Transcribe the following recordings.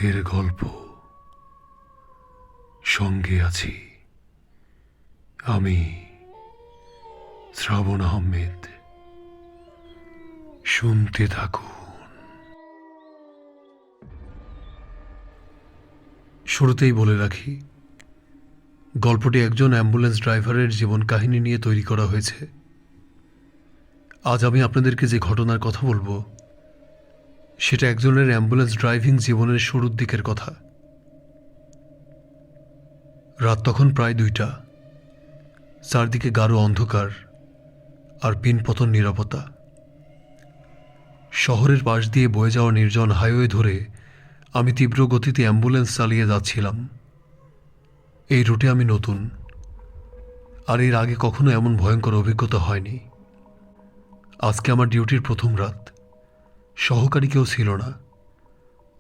রাতের গল্প। সঙ্গে আছি আমি, শ্রাবণ আহমেদ। শুনতে থাকুন। শুরুতেই বলে রাখি, গল্পটি একজন অ্যাম্বুলেন্স ড্রাইভারের জীবন কাহিনী নিয়ে তৈরি করা হয়েছে। আজ আমি আপনাদেরকে যে ঘটনার কথা বলবো, সেটা একজনের অ্যাম্বুলেন্স ড্রাইভিং জীবনের শুরুর দিকের কথা। রাত তখন প্রায় 2টা। চারদিকে গাঢ় অন্ধকার আর পিনপতন নীরবতা। শহরের পাশ দিয়ে বয়ে যাওয়া নির্জন হাইওয়ে ধরে আমি তীব্র গতিতে অ্যাম্বুলেন্স চালিয়ে যাচ্ছিলাম। এই রুটে আমি নতুন, আর এর আগে কখনো এমন ভয়ঙ্কর অভিজ্ঞতা হয়নি। আজকে আমার ডিউটির প্রথম রাত। সহকারী কেউ ছিল না,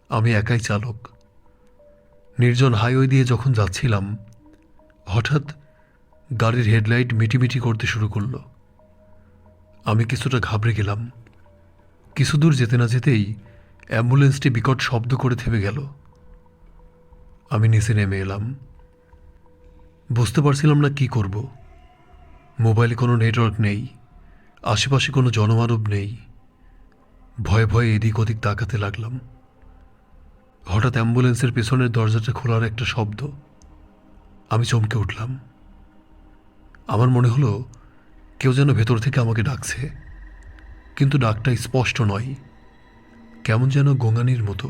আমি একাই চালক। নির্জন হাইওয়ে দিয়ে যখন যাচ্ছিলাম, হঠাৎ গাড়ির হেডলাইট মিটিমিটি করতে শুরু করলো। আমি কিছুটা ঘাবড়ে গেলাম। কিছু দূর যেতে না যেতেই অ্যাম্বুলেন্সটি বিকট শব্দ করে থেমে গেল। আমি নিচে নেমে এলাম। বুঝতে পারছিলাম না কি করব। মোবাইলে কোনো নেটওয়ার্ক নেই, আশেপাশে কোনো জনমানব নেই। ভয়ে ভয়ে এদিক ওদিক তাকাতে লাগলাম। হঠাৎ অ্যাম্বুলেন্সের পেছনের দরজাটা খোলার একটা শব্দ। আমি চমকে উঠলাম। আমার মনে হলো কেউ যেন ভেতর থেকে আমাকে ডাকছে, কিন্তু ডাকটা স্পষ্ট নয়, কেমন যেন গোঙানির মতো।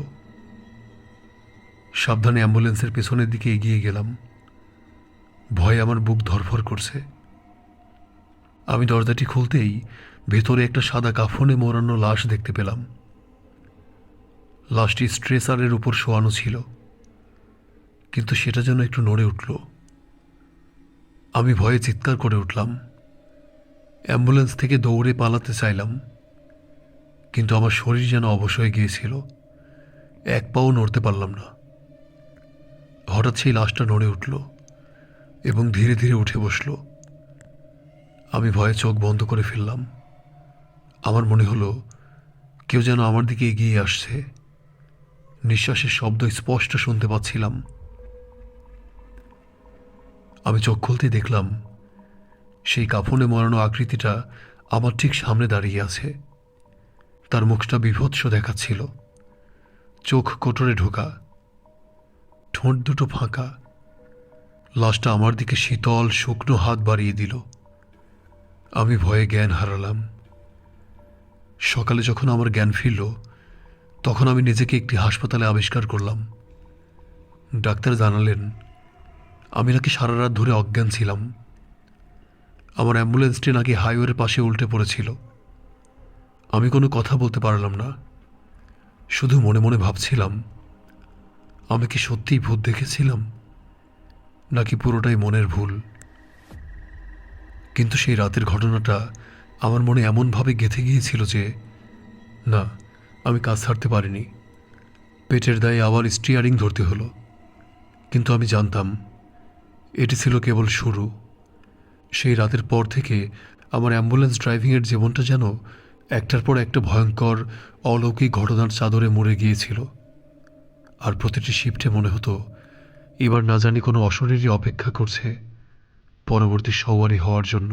সাবধানে অ্যাম্বুলেন্সের পেছনের দিকে এগিয়ে গেলাম। ভয়ে আমার বুক ধড়ফড় করছে। আমি দরজাটি খুলতেই ভেতরে একটা সাদা কাফনে মোড়ানো লাশ দেখতে পেলাম। লাশটি স্ট্রেচারের উপর শোয়ানো ছিল, কিন্তু সেটা যেন একটু নড়ে উঠল। আমি ভয়ে চিৎকার করে উঠলাম। অ্যাম্বুলেন্স থেকে দৌড়ে পালাতে চাইলাম, কিন্তু আমার শরীর যেন অবশ হয়ে গিয়েছিল। এক পাও নড়তে পারলাম না। হঠাৎ সেই লাশটা নড়ে উঠল এবং ধীরে ধীরে উঠে বসল। আমি ভয়ে চোখ বন্ধ করে ফেললাম। আমার মনে হলো কেউ যেন আমার দিকে এগিয়ে আসছে। নিঃশ্বাসের শব্দ স্পষ্ট শুনতে পাচ্ছিলাম। আমি চোখ খুলতে দেখলাম সেই কাফনে মোড়ানো আকৃতিটা আমার ঠিক সামনে দাঁড়িয়ে আছে। তার মুখটা বীভৎস দেখাচ্ছিল, চোখ কোটরে ঢোকা, ঠোঁট দুটো ফাঁকা। লাশটা আমার দিকে শীতল শুকনো হাত বাড়িয়ে দিল। আমি ভয়ে জ্ঞান হারালাম। সকালে যখন আমার জ্ঞান ফিরল, তখন আমি নিজেকে একটি হাসপাতালে আবিষ্কার করলাম। ডাক্তার জানালেন আমি নাকি সারা রাত ধরে অজ্ঞান ছিলাম। আমার অ্যাম্বুলেন্সটি নাকি হাইওয়ের পাশে উল্টে পড়েছিল। আমি কোনো কথা বলতে পারলাম না, শুধু মনে মনে ভাবছিলাম আমি কি সত্যিই ভূত দেখেছিলাম, নাকি পুরোটাই মনের ভুল। কিন্তু সেই রাতের ঘটনাটা আমার মনে এমনভাবে গেঁথে গিয়েছিল যে না, আমি কাজ ছাড়তে পারিনি। পেটের দায়ে আবার স্টিয়ারিং ধরতে হলো, কিন্তু আমি জানতাম এটি ছিল কেবল শুরু। সেই রাতের পর থেকে আমার অ্যাম্বুলেন্স ড্রাইভিংয়ের জীবনটা যেন একটার পর একটা ভয়ঙ্কর অলৌকিক ঘটনার চাদরে মুড়ে গিয়েছিল। আর প্রতিটি শিফটে মনে হতো এবার না জানি কোনো অশরীরই অপেক্ষা করছে পরবর্তী সওয়ারি হওয়ার জন্য।